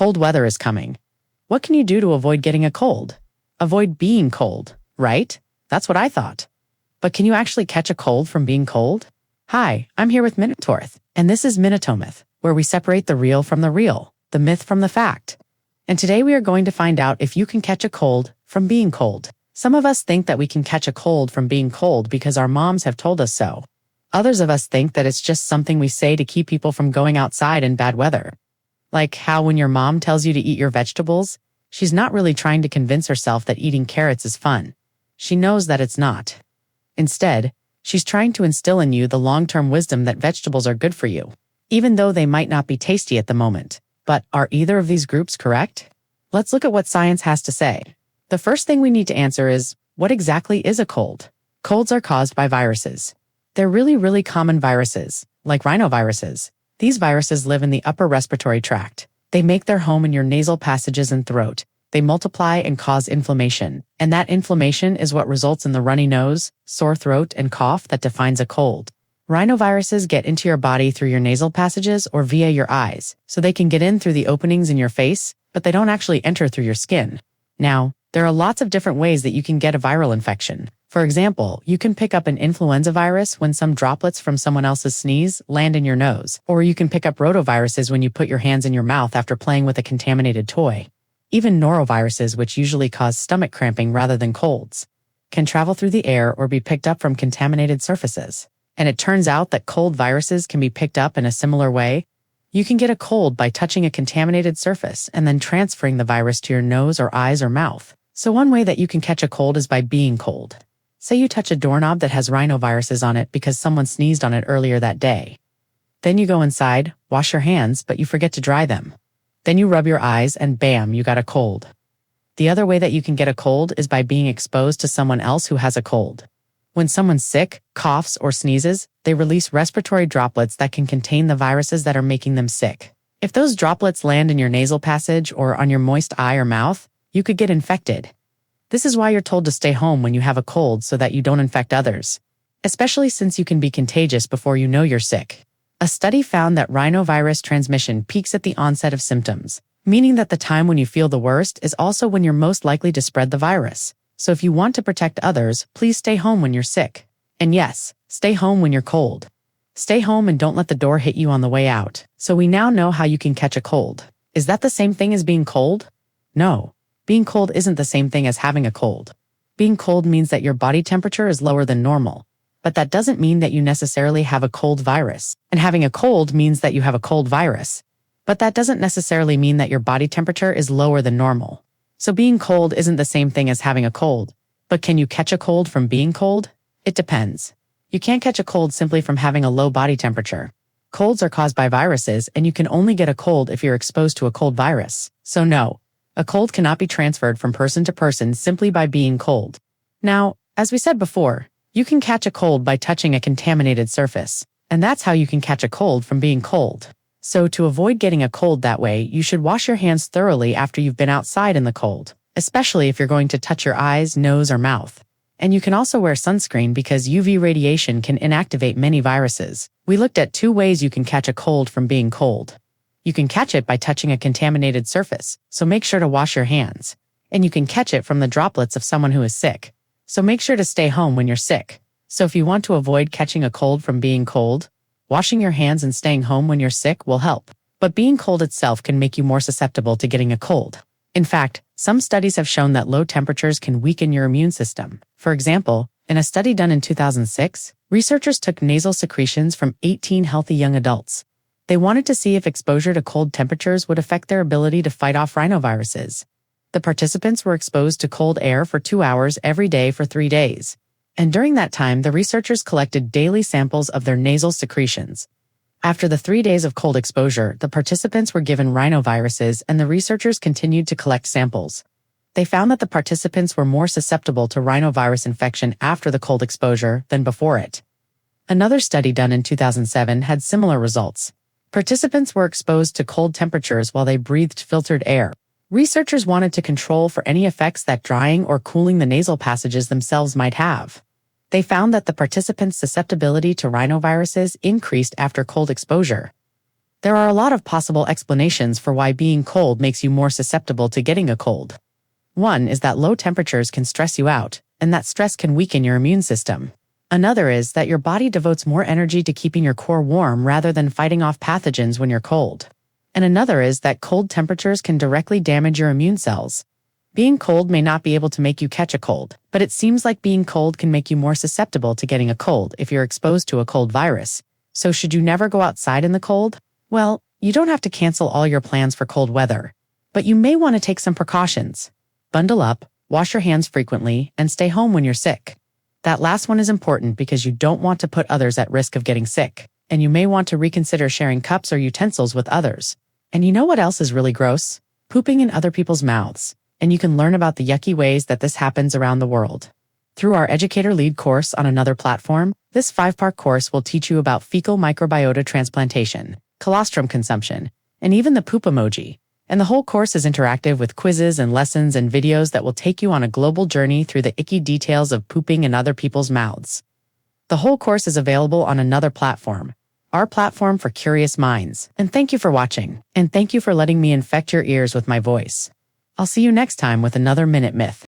Cold weather is coming. What can you do to avoid getting a cold? Avoid being cold, right? That's what I thought. But can you actually catch a cold from being cold? Hi, I'm here with Minotorth, and this is Minotomyth, where we separate the real from the real, the myth from the fact. And today we are going to find out if you can catch a cold from being cold. Some of us think that we can catch a cold from being cold because our moms have told us so. Others of us think that it's just something we say to keep people from going outside in bad weather. Like how when your mom tells you to eat your vegetables, she's not really trying to convince herself that eating carrots is fun. She knows that it's not. Instead, she's trying to instill in you the long-term wisdom that vegetables are good for you, even though they might not be tasty at the moment. But are either of these groups correct? Let's look at what science has to say. The first thing we need to answer is, what exactly is a cold? Colds are caused by viruses. They're really common viruses, like rhinoviruses. These viruses live in the upper respiratory tract. They make their home in your nasal passages and throat. They multiply and cause inflammation, and that inflammation is what results in the runny nose, sore throat, and cough that defines a cold. Rhinoviruses get into your body through your nasal passages or via your eyes, so they can get in through the openings in your face, but they don't actually enter through your skin. Now, there are lots of different ways that you can get a viral infection. For example, you can pick up an influenza virus when some droplets from someone else's sneeze land in your nose, or you can pick up rotaviruses when you put your hands in your mouth after playing with a contaminated toy. Even noroviruses, which usually cause stomach cramping rather than colds, can travel through the air or be picked up from contaminated surfaces. And it turns out that cold viruses can be picked up in a similar way. You can get a cold by touching a contaminated surface and then transferring the virus to your nose or eyes or mouth. So one way that you can catch a cold is by being cold. Say you touch a doorknob that has rhinoviruses on it because someone sneezed on it earlier that day. Then you go inside, wash your hands, but you forget to dry them. Then you rub your eyes and bam, you got a cold. The other way that you can get a cold is by being exposed to someone else who has a cold. When someone's sick, coughs, or sneezes, they release respiratory droplets that can contain the viruses that are making them sick. If those droplets land in your nasal passage or on your moist eye or mouth, you could get infected. This is why you're told to stay home when you have a cold so that you don't infect others, especially since you can be contagious before you know you're sick. A study found that rhinovirus transmission peaks at the onset of symptoms, meaning that the time when you feel the worst is also when you're most likely to spread the virus. So if you want to protect others, please stay home when you're sick. And yes, stay home when you're cold. Stay home and don't let the door hit you on the way out. So we now know how you can catch a cold. Is that the same thing as being cold? No. Being cold isn't the same thing as having a cold. Being cold means that your body temperature is lower than normal. But that doesn't mean that you necessarily have a cold virus. And having a cold means that you have a cold virus. But that doesn't necessarily mean that your body temperature is lower than normal. So being cold isn't the same thing as having a cold. But can you catch a cold from being cold? It depends. You can't catch a cold simply from having a low body temperature. Colds are caused by viruses, and you can only get a cold if you're exposed to a cold virus. So no, a cold cannot be transferred from person to person simply by being cold. Now, as we said before, you can catch a cold by touching a contaminated surface, and that's how you can catch a cold from being cold. So to avoid getting a cold that way, you should wash your hands thoroughly after you've been outside in the cold, especially if you're going to touch your eyes, nose, or mouth. And you can also wear sunscreen because UV radiation can inactivate many viruses. We looked at 2 ways you can catch a cold from being cold. You can catch it by touching a contaminated surface, so make sure to wash your hands. And you can catch it from the droplets of someone who is sick. So make sure to stay home when you're sick. So if you want to avoid catching a cold from being cold, washing your hands and staying home when you're sick will help. But being cold itself can make you more susceptible to getting a cold. In fact, some studies have shown that low temperatures can weaken your immune system. For example, in a study done in 2006, researchers took nasal secretions from 18 healthy young adults. They wanted to see if exposure to cold temperatures would affect their ability to fight off rhinoviruses. The participants were exposed to cold air for 2 hours every day for 3 days. And during that time, the researchers collected daily samples of their nasal secretions. After the 3 days of cold exposure, the participants were given rhinoviruses and the researchers continued to collect samples. They found that the participants were more susceptible to rhinovirus infection after the cold exposure than before it. Another study done in 2007 had similar results. Participants were exposed to cold temperatures while they breathed filtered air. Researchers wanted to control for any effects that drying or cooling the nasal passages themselves might have. They found that the participants' susceptibility to rhinoviruses increased after cold exposure. There are a lot of possible explanations for why being cold makes you more susceptible to getting a cold. One is that low temperatures can stress you out, and that stress can weaken your immune system. Another is that your body devotes more energy to keeping your core warm rather than fighting off pathogens when you're cold. And another is that cold temperatures can directly damage your immune cells. Being cold may not be able to make you catch a cold, but it seems like being cold can make you more susceptible to getting a cold if you're exposed to a cold virus. So should you never go outside in the cold? Well, you don't have to cancel all your plans for cold weather, but you may want to take some precautions. Bundle up, wash your hands frequently, and stay home when you're sick. That last one is important because you don't want to put others at risk of getting sick, and you may want to reconsider sharing cups or utensils with others. And you know what else is really gross? Pooping in other people's mouths. And you can learn about the yucky ways that this happens around the world. Through our Educator Lead course on another platform, this 5-part course will teach you about fecal microbiota transplantation, colostrum consumption, and even the poop emoji. And the whole course is interactive with quizzes and lessons and videos that will take you on a global journey through the icky details of pooping in other people's mouths. The whole course is available on another platform, our platform for curious minds. And thank you for watching, and thank you for letting me infect your ears with my voice. I'll see you next time with another Minute Myth.